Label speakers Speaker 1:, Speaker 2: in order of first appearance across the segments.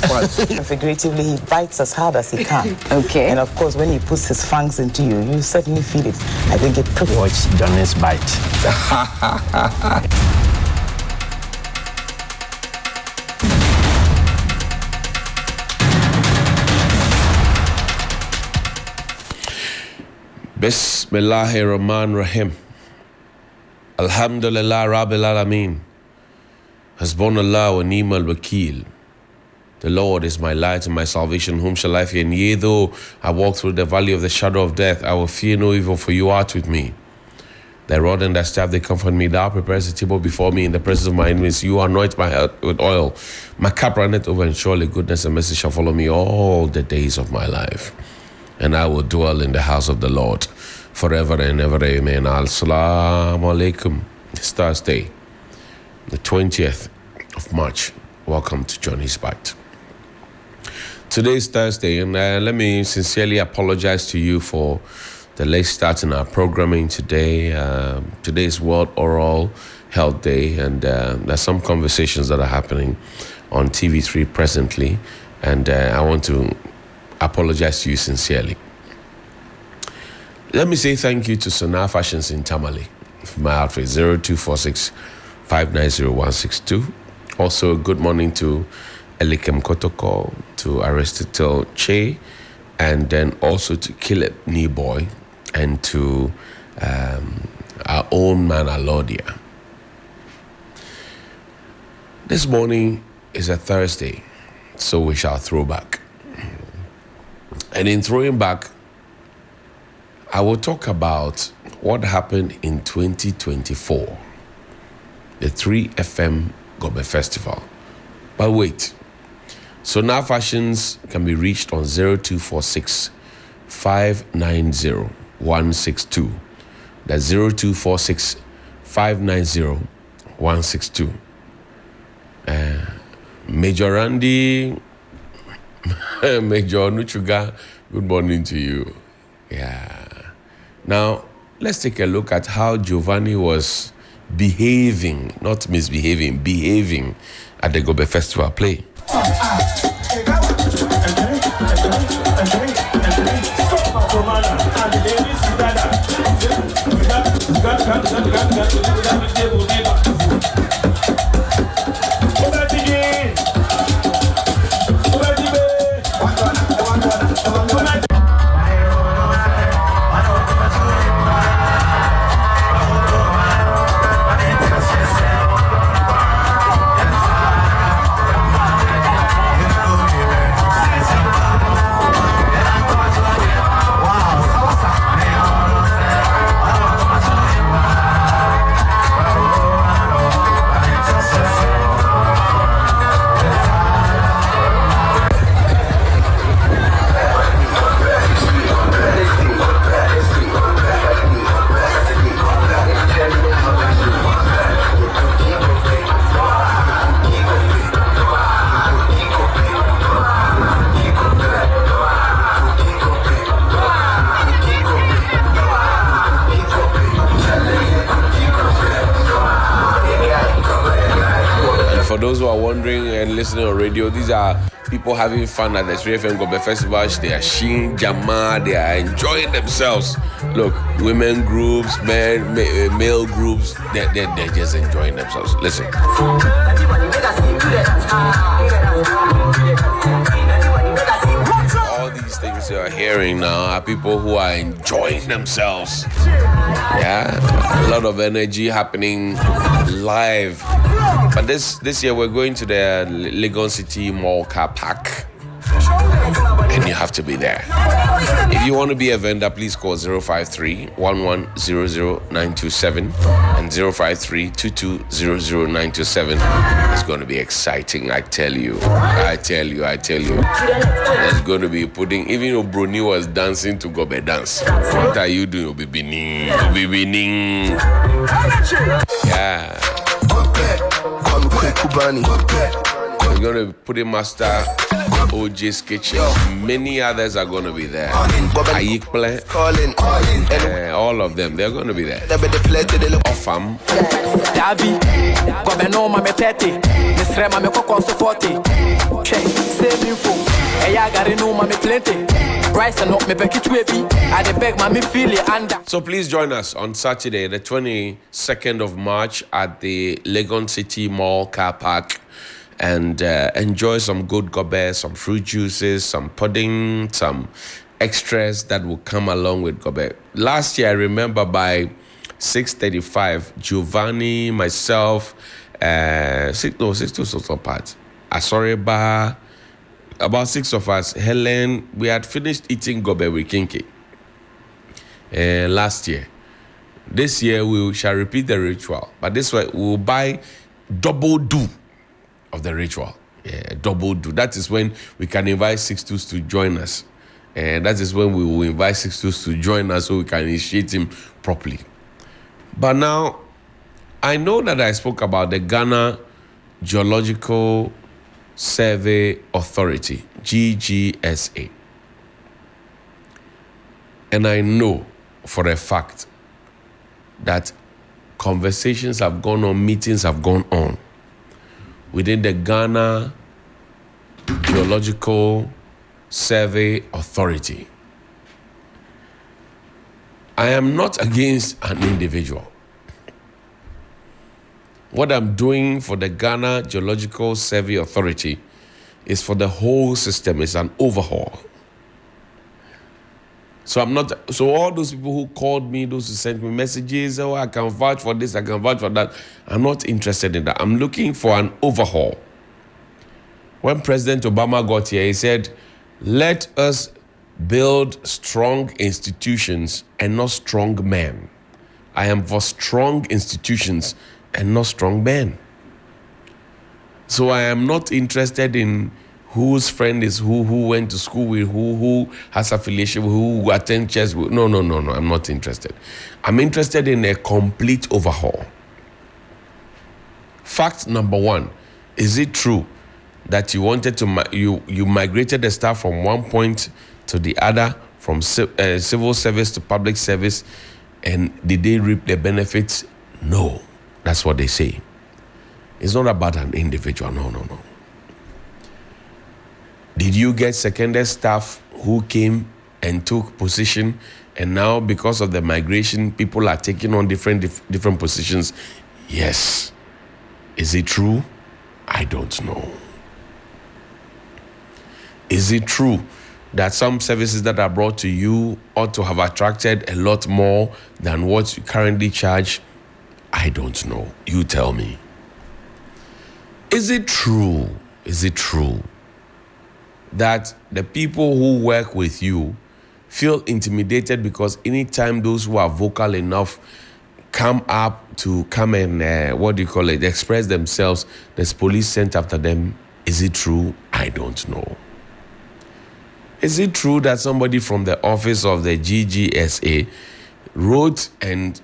Speaker 1: fun.
Speaker 2: Figuratively, he bites as hard as he can.
Speaker 3: Okay.
Speaker 2: And of course, when he puts his fangs into you, you certainly feel it. I think it prickles.
Speaker 1: Watch Johnny's bite. Bismillahirrahmanirrahim. Alhamdulillah Rabbil Alameen. Hasbunallah wa ni'mal wakil. The Lord is my light and my salvation. Whom shall I fear? And yea, though I walk through the valley of the shadow of death, I will fear no evil, for you art with me. Thy rod and thy staff, they comfort me. Thou preparest a table before me in the presence of my enemies. You anoint my head with oil. My cup runneth over, and surely goodness and mercy shall follow me all the days of my life. And I will dwell in the house of the Lord forever and ever. Amen. Assalamu alaikum. It's Thursday, the 20th of March. Welcome to Johnny's Bite. Today is Thursday, and let me sincerely apologize to you for the late start in our programming today. Today is World Oral Health Day, and there's some conversations that are happening on TV3 presently, and I want to apologize to you sincerely. Let me say thank you to Sonar Fashions in Tamale for my outfit, 0246 590 162. Also, good morning to Elikem Kotoko, to Aristotle Che, and then also to Kilip Niboy, and to our own man Alodia. This morning is a Thursday, so we shall throw back. And in throwing back, I will talk about what happened in 2024, the 3FM Gob Festival. But wait, so now Fashions can be reached on 0246 590 162. That's 0246 590 162. Major Randy, Major Nuchuga, good morning to you. Yeah. Now, let's take a look at how Giovanni was behaving, not misbehaving, behaving at the Gob Festival play. For those who are wondering and listening on radio, these are people having fun at the 3FM Gob Festival. They are sheen, jama, they are enjoying themselves. Look, women groups, male groups, they're just enjoying themselves. Listen. All these things you are hearing now are people who are enjoying themselves. Yeah, a lot of energy happening live. But this year we're going to the Legon City Mall car park, and you have to be there. If you want to be a vendor, please call 053-1100-927 and 053-2200-927. It's going to be exciting, I tell you. There's going to be pudding. Even though Bruni was dancing to Gobe dance. What are you doing? You'll be winning. Yeah. We're going to put in master OJ's kitchen. Many others are going to be there. Ayikple, all of them, they're going to be there. Offam.
Speaker 4: Davi, come no mame peti, misrema me koko so forte. Say
Speaker 3: info. Hey, I got to know mommy plenty. Rice and up me back it wavy. I dey beg mommy feel it under.
Speaker 1: So please join us on Saturday, the 22nd of March at the Legon City Mall car park and enjoy some good gobe, some fruit juices, some pudding, some extras that will come along with gobe. Last year, I remember by 6:35, Giovanni, myself, 6 apart. Asoreba, about 6 of us, Helen, we had finished eating gobe with Kinky last year. This year, we shall repeat the ritual. But this way, we will buy double do of the ritual. Yeah, double do. That is when we can invite 6-2s to join us. And that is when we will invite 6-2s to join us so we can initiate him properly. But now, I know that I spoke about the Ghana Geological Survey Authority, GGSA. And I know for a fact that conversations have gone on, meetings have gone on within the Ghana Geological Survey Authority. I am not against an individual. What I'm doing for the Ghana Geological Survey Authority is for the whole system. It's an overhaul. So all those people who called me, those who sent me messages, oh, I can vouch for this, I can vouch for that. I'm not interested in that. I'm looking for an overhaul. When President Obama got here, he said, let us build strong institutions and not strong men. I am for strong institutions and not strong men. So I am not interested in whose friend is who went to school with who has affiliation with who attend church with. No, I'm not interested. I'm interested in a complete overhaul. Fact number one, is it true that you wanted to, you migrated the staff from one point to the other, from civil service to public service, and did they reap the benefits? No, that's what they say. It's not about an individual, no. Did you get secondary staff who came and took position, and now because of the migration, people are taking on different positions? Yes. Is it true? I don't know. Is it true that some services that are brought to you ought to have attracted a lot more than what you currently charge? I don't know. You tell me. Is it true? Is it true that the people who work with you feel intimidated because anytime those who are vocal enough come and express themselves, there's police sent after them? Is it true? I don't know. Is it true that somebody from the office of the GGSA wrote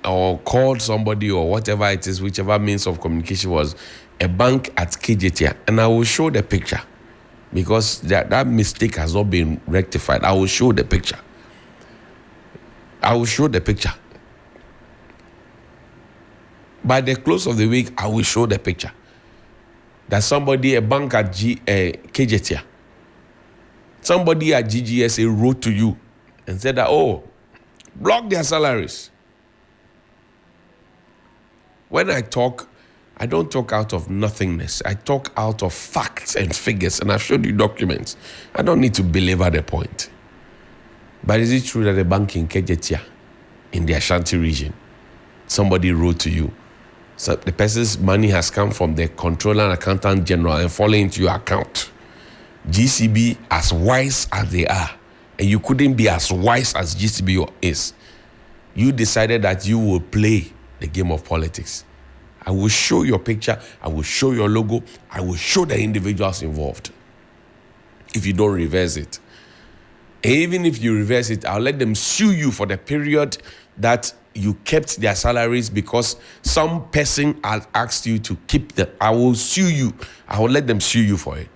Speaker 1: or called somebody or whatever it is, whichever means of communication was, a bank at KJT? And I will show the picture because that mistake has not been rectified. I will show the picture. By the close of the week, I will show the picture. That somebody, a bank at KJT, somebody at GGSA wrote to you and said that, block their salaries. When I talk, I don't talk out of nothingness. I talk out of facts and figures, and I've showed you documents. I don't need to belabor the point. But is it true that a bank in Kejetia, in the Ashanti region, somebody wrote to you, so the person's money has come from the controller and accountant general and fallen into your account? GCB, as wise as they are, and you couldn't be as wise as GCB is, you decided that you will play the game of politics. I will show your picture, I will show your logo, I will show the individuals involved. If you don't reverse it. And even if you reverse it, I'll let them sue you for the period that you kept their salaries because some person has asked you to keep them. I will sue you. I will let them sue you for it.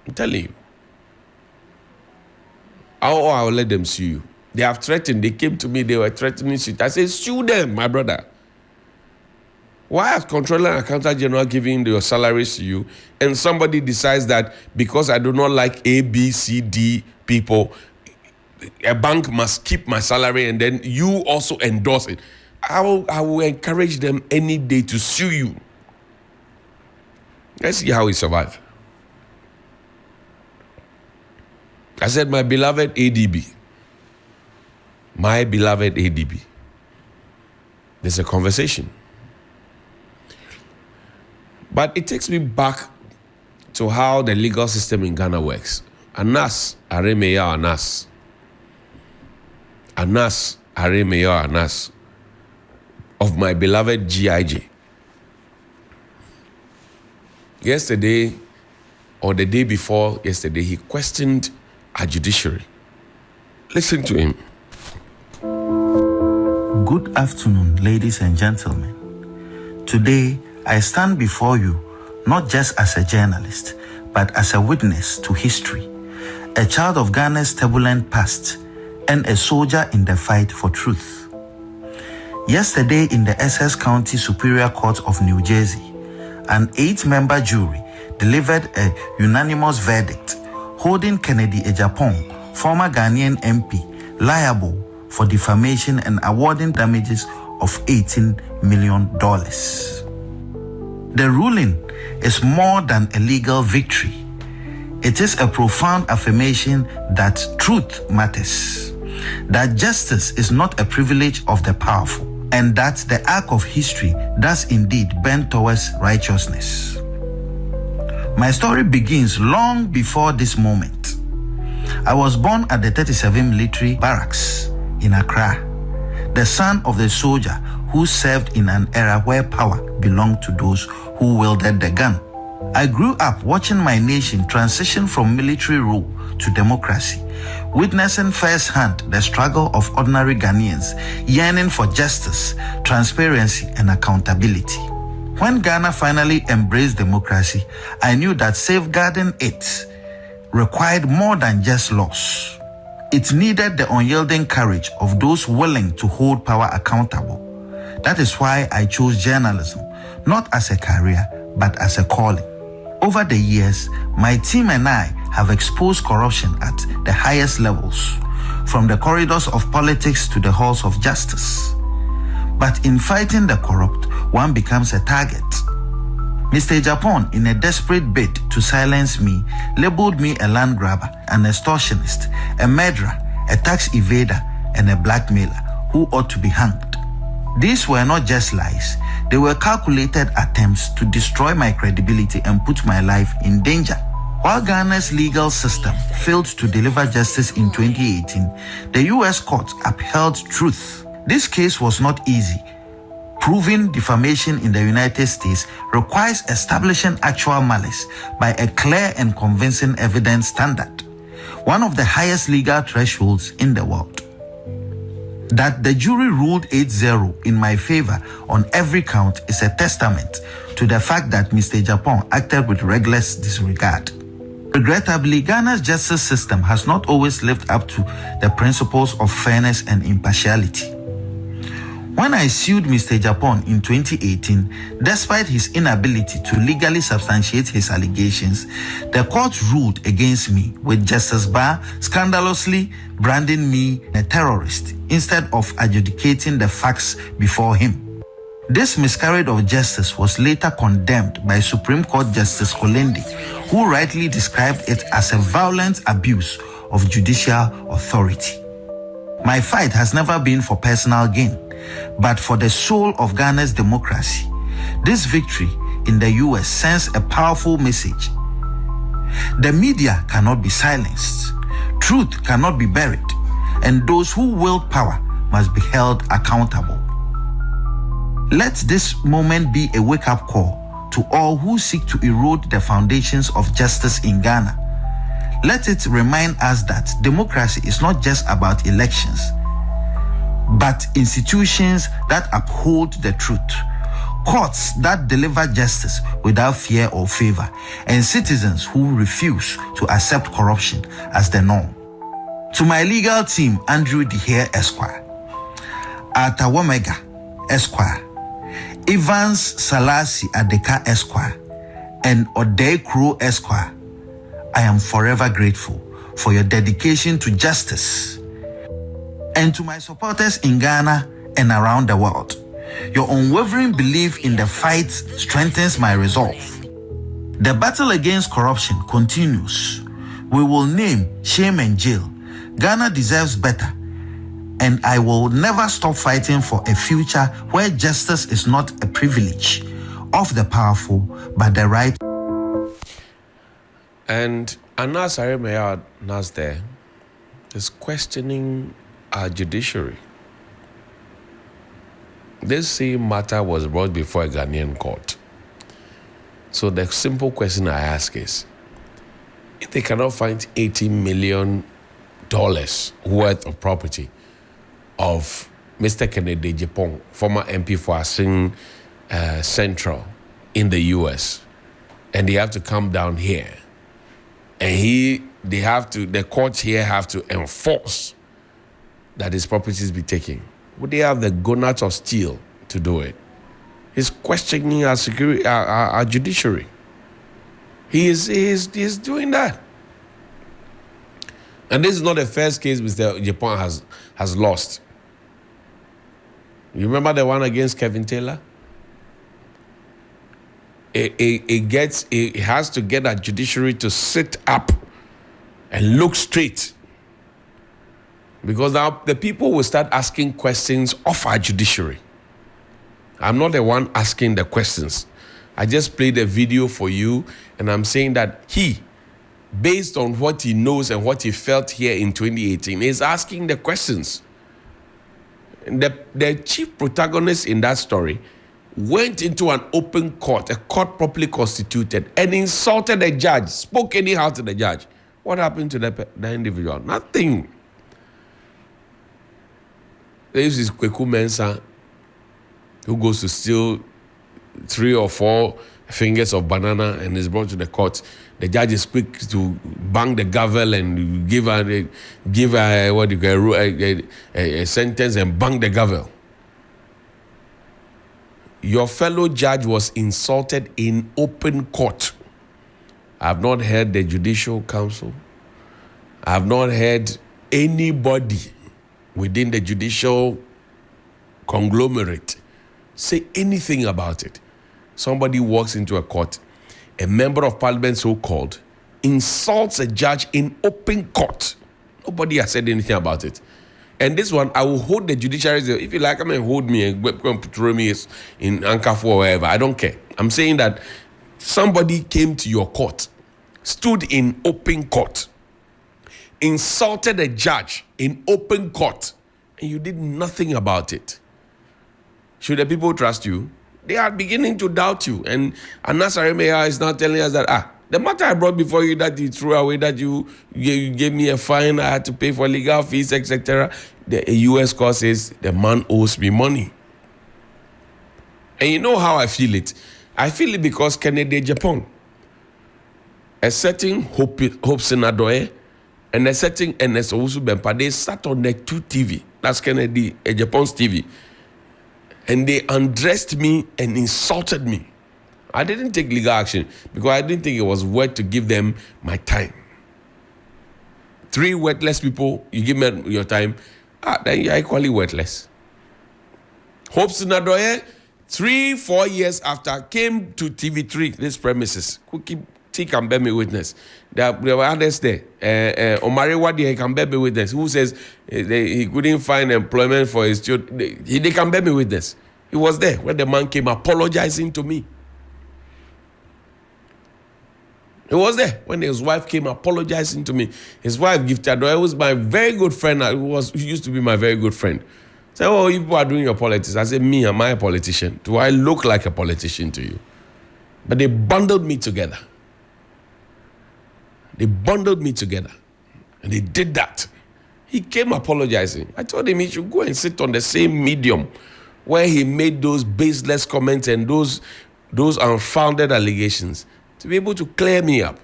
Speaker 1: I'm telling you. I will let them sue you. They have threatened. They came to me. They were threatening you. I said, sue them, my brother. Why has Comptroller and Accountant General giving your salaries to you, and somebody decides that because I do not like A, B, C, D people, a bank must keep my salary, and then you also endorse it? I will encourage them any day to sue you. Let's see how we survive. I said, my beloved ADB. My beloved ADB. There's a conversation. But it takes me back to how the legal system in Ghana works. Anas Aremeyaw Anas. Anas Aremeyaw Anas of my beloved GIJ. Yesterday, or the day before yesterday, he questioned our judiciary. Listen to him.
Speaker 4: Good afternoon, ladies and gentlemen. Today, I stand before you not just as a journalist, but as a witness to history, a child of Ghana's turbulent past, and a soldier in the fight for truth. Yesterday, in the Essex County Superior Court of New Jersey, an 8-member jury delivered a unanimous verdict holding Kennedy Ejapong, former Ghanaian MP, liable for defamation and awarding damages of $18 million. The ruling is more than a legal victory. It is a profound affirmation that truth matters, that justice is not a privilege of the powerful, and that the arc of history does indeed bend towards righteousness. My story begins long before this moment. I was born at the 37 Military Barracks in Accra, the son of the soldier who served in an era where power belonged to those who wielded the gun. I grew up watching my nation transition from military rule to democracy, witnessing firsthand the struggle of ordinary Ghanaians yearning for justice, transparency, and accountability. When Ghana finally embraced democracy, I knew that safeguarding it required more than just laws. It needed the unyielding courage of those willing to hold power accountable. That is why I chose journalism, not as a career, but as a calling. Over the years, my team and I have exposed corruption at the highest levels, from the corridors of politics to the halls of justice. But in fighting the corrupt, one becomes a target. Mr. Ejapong, in a desperate bid to silence me, labeled me a land grabber, an extortionist, a murderer, a tax evader, and a blackmailer who ought to be hanged. These were not just lies. They were calculated attempts to destroy my credibility and put my life in danger. While Ghana's legal system failed to deliver justice in 2018, the U.S. court upheld truth. This case was not easy. Proving defamation in the United States requires establishing actual malice by a clear and convincing evidence standard, one of the highest legal thresholds in the world. That the jury ruled 8-0 in my favor on every count is a testament to the fact that Mr. Ejapong acted with reckless disregard. Regrettably, Ghana's justice system has not always lived up to the principles of fairness and impartiality. When I sued Mr. Ejapong in 2018, despite his inability to legally substantiate his allegations, the court ruled against me, with Justice Barr scandalously branding me a terrorist instead of adjudicating the facts before him. This miscarriage of justice was later condemned by Supreme Court Justice Kolende, who rightly described it as a violent abuse of judicial authority. My fight has never been for personal gain, but for the soul of Ghana's democracy. This victory in the US sends a powerful message. The media cannot be silenced, truth cannot be buried, and those who wield power must be held accountable. Let this moment be a wake-up call to all who seek to erode the foundations of justice in Ghana. Let it remind us that democracy is not just about elections, but institutions that uphold the truth, courts that deliver justice without fear or favor, and citizens who refuse to accept corruption as the norm. To my legal team, Andrew Dehere Esquire, Arthur Womega Esquire, Evans Salasi Adeka Esquire, and Odei Kuro Esquire, I am forever grateful for your dedication to justice. And to my supporters in Ghana and around the world, your unwavering belief in the fight strengthens my resolve. The battle against corruption continues. We will name, shame, and jail. Ghana deserves better. And I will never stop fighting for a future where justice is not a privilege of the powerful, but the right.
Speaker 1: And Anas Aremeyaw Anas there is questioning our judiciary. This same matter was brought before a Ghanaian court. So the simple question I ask is, if they cannot find $80 million worth of property of Mr. Kennedy Japon, former MP for Assin Central in the US, and they have to come down here, and the courts here have to enforce that his properties be taken, would they have the gonads of steel to do it? He's questioning our security, our judiciary. He is doing that. And this is not the first case Mr. Japan has lost. You remember the one against Kevin Taylor? It has to get our judiciary to sit up and look straight. Because now the people will start asking questions of our judiciary. I'm not the one asking the questions. I just played a video for you, and I'm saying that he, based on what he knows and what he felt here in 2018, is asking the questions. The chief protagonist in that story went into an open court, a court properly constituted, and insulted the judge, spoke anyhow to the judge. What happened to the individual? Nothing. This is Kweku Mensah, who goes to steal 3 or 4 fingers of banana and is brought to the court. The judge is quick to bang the gavel and give a sentence and bang the gavel. Your fellow judge was insulted in open court. I have not heard the Judicial Council. I have not heard anybody within the judicial conglomerate say anything about it. Somebody walks into a court, a member of parliament so-called, insults a judge in open court. Nobody has said anything about it. And this one, I will hold the judiciary. If you like, come and hold me and throw me in Ankafu or wherever. I don't care. I'm saying that somebody came to your court, stood in open court, insulted a judge in open court, and you did nothing about it. Should the people trust you? They are beginning to doubt you. And Anas Aremeyaw is now telling us that, the matter I brought before you that you threw away, that you gave me a fine, I had to pay for legal fees, etc. The US court says the man owes me money. And you know how I feel it? I feel it because Kennedy Japan, a certain Hope Senadoe, and a certain Ernest Owusu Bempa, they sat on the 2 TV. That's Kennedy Japan's TV. And they undressed me and insulted me. I didn't take legal action because I didn't think it was worth to give them my time. 3 worthless people, you give me your time, then you're equally worthless. Hope Sinadoye, 3-4 years after, came to TV3, this premises. He can bear me witness. There were others there. Omari Wadi, he can bear me witness. Who says he couldn't find employment for his children? They can bear me witness. He was there when the man came apologizing to me. He was there when his wife came apologizing to me. His wife, Gift Adoy, was my very good friend. Who used to be my very good friend. Said, "Oh, you people are doing your politics." I said, "Me, am I a politician? Do I look like a politician to you?" But they bundled me together. They bundled me together. And they did that. He came apologizing. I told him he should go and sit on the same medium where he made those baseless comments and those unfounded allegations to be able to clear me up.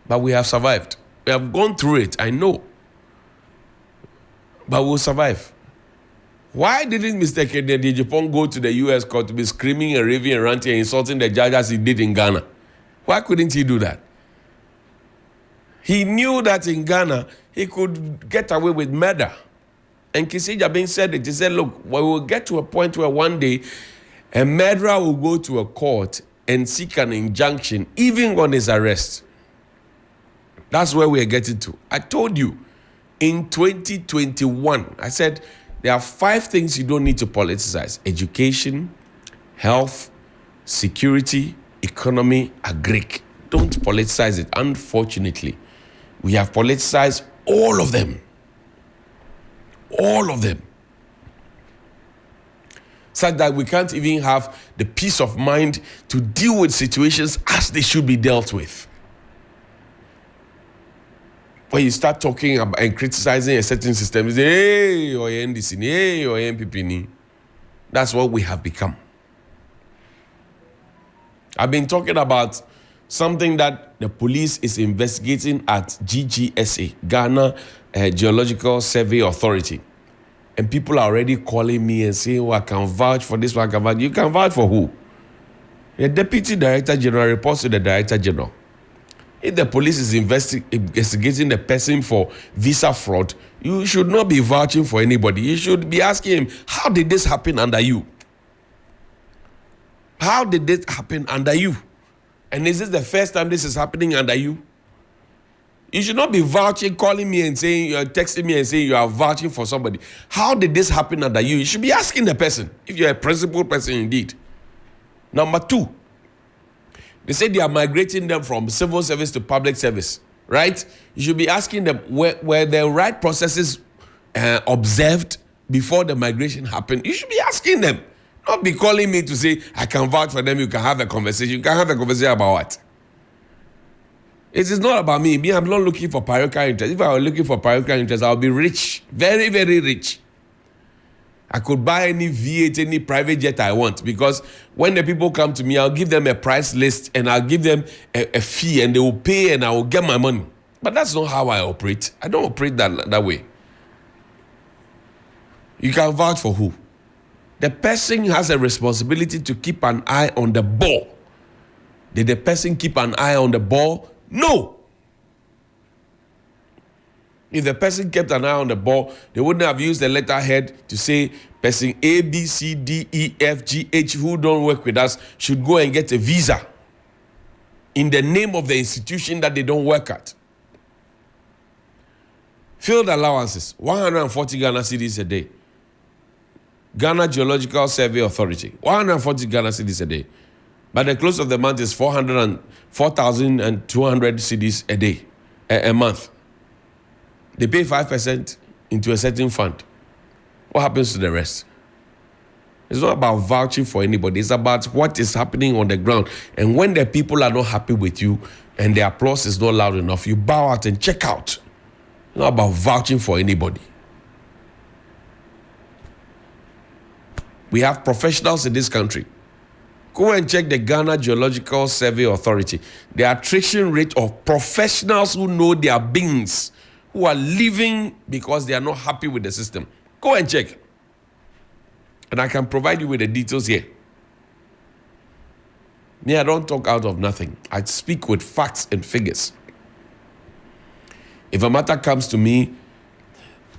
Speaker 1: But we have survived. We have gone through it, I know. But we'll survive. Why didn't Mr. Kennedy Japan go to the U.S. court to be screaming and raving and ranting and insulting the judge as he did in Ghana? Why couldn't he do that? He knew that in Ghana, he could get away with murder. And Kisi Jabin said it. He said, look, we will get to a point where one day a murderer will go to a court and seek an injunction, even on his arrest. That's where we are getting to. I told you, in 2021, I said, there are 5 things you don't need to politicize: education, health, security, economy, agric. Don't politicize it. Unfortunately, we have politicized all of them. All of them. Such that we can't even have the peace of mind to deal with situations as they should be dealt with. When you start talking about and criticizing a certain system, you say, hey, or NDC, hey, or MPP. That's what we have become. I've been talking about something that the police is investigating at GGSA, Ghana Geological Survey Authority. And people are already calling me and saying, oh, I can vouch for this one, I can vouch. You can vouch for who? The Deputy Director General reports to the Director General. If the police is investigating the person for visa fraud, you should not be vouching for anybody. You should be asking him, how did this happen under you? How did this happen under you? And is this the first time this is happening under you? You should not be vouching, calling me and saying, you're texting me and saying you are vouching for somebody. How did this happen under you? You should be asking the person, if you're a principled person indeed. Number 2, they say they are migrating them from civil service to public service, right? You should be asking them, were the right processes observed before the migration happened? You should be asking them. Not be calling me to say, I can vouch for them, you can have a conversation. You can have a conversation about what? It is not about me. I'm not looking for parochial interest. If I were looking for parochial interest, I'll be rich. Very, very rich. I could buy any V8, any private jet I want, because when the people come to me, I'll give them a price list and I'll give them a fee and they will pay and I will get my money. But that's not how I operate. I don't operate that way. You can vouch for who? The person has a responsibility to keep an eye on the ball. Did the person keep an eye on the ball? No. If the person kept an eye on the ball, they wouldn't have used the letterhead to say person A, B, C, D, E, F, G, H who don't work with us should go and get a visa in the name of the institution that they don't work at. Field allowances, 140 Ghana cedis a day. Ghana Geological Survey Authority, 140 Ghana cedis a day. By the close of the month is 4,200 cedis a day, a month. They pay 5% into a certain fund. What happens to the rest? It's not about vouching for anybody. It's about what is happening on the ground. And when the people are not happy with you and the applause is not loud enough, you bow out and check out. It's not about vouching for anybody. We have professionals in this country. Go and check the Ghana Geological Survey Authority. The attrition rate of professionals who know their beings, who are leaving because they are not happy with the system. Go and check. And I can provide you with the details here. Me, I don't talk out of nothing. I speak with facts and figures. If a matter comes to me,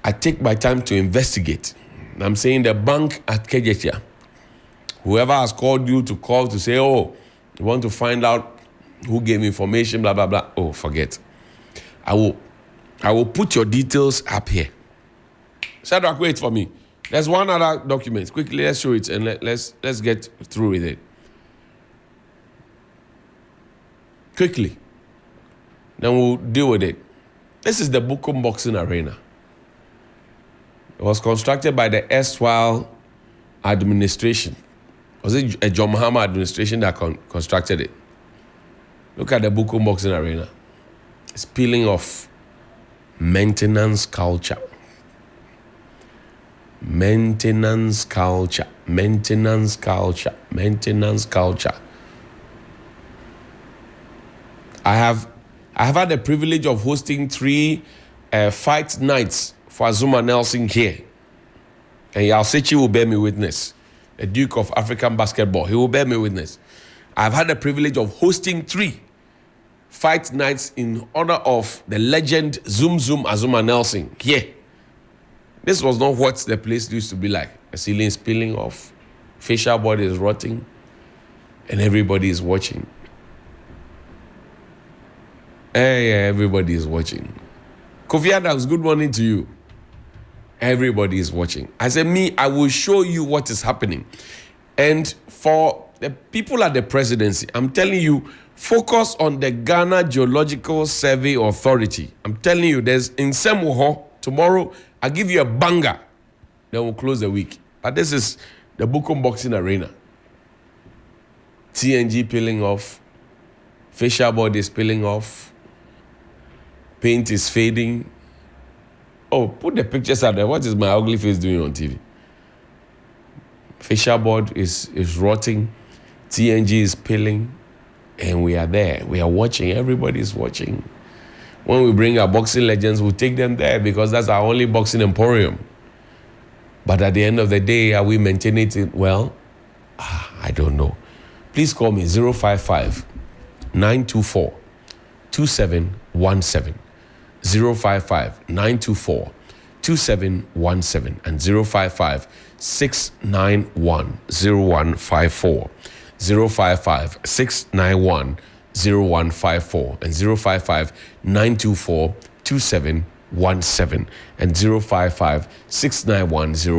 Speaker 1: I take my time to investigate. I'm saying the bank at Kejetia, whoever has called you to call to say, oh, you want to find out who gave information, blah, blah, blah. Oh, forget. I will put your details up here. Shadrach, wait for me. There's one other document. Quickly, let's show it and let's get through with it. Quickly. Then we'll deal with it. This is the Bukum Boxing Arena. It was constructed by the erstwhile administration. Was it a John Mahama administration that constructed it? Look at the Bukum Boxing Arena. It's peeling off. Maintenance culture. Maintenance culture. Maintenance culture. Maintenance culture. I have had the privilege of hosting 3 fight nights for Azuma Nelson here. And Yalsechi will bear me witness. The Duke of African Basketball, he will bear me witness. I've had the privilege of hosting 3 fight nights in honor of the legend Zoom Azuma Nelson. Yeah. This was not what the place used to be like. The ceiling is peeling off, facial body is rotting, and everybody is watching. Hey, everybody is watching. Kofi Adams, good morning to you. Everybody is watching. I said, I will show you what is happening. And for the people at the presidency, I'm telling you, focus on the Ghana Geological Survey Authority. I'm telling you, there's in Semuho tomorrow. I'll give you a banger. Then we'll close the week. But this is the Bukum Boxing Arena. TNG peeling off. Facial body is peeling off. Paint is fading. Oh, put the pictures out there. What is my ugly face doing on TV? Facial board is rotting. TNG is peeling. And we are there. We are watching. Everybody is watching. When we bring our boxing legends, we'll take them there because that's our only boxing emporium. But at the end of the day, are we maintaining it well? I don't know. Please call me 055 924 2717. 055 924 2717 and 055 691 0154. 055 691 0154 and 055 924 2717 and 055 691 0154.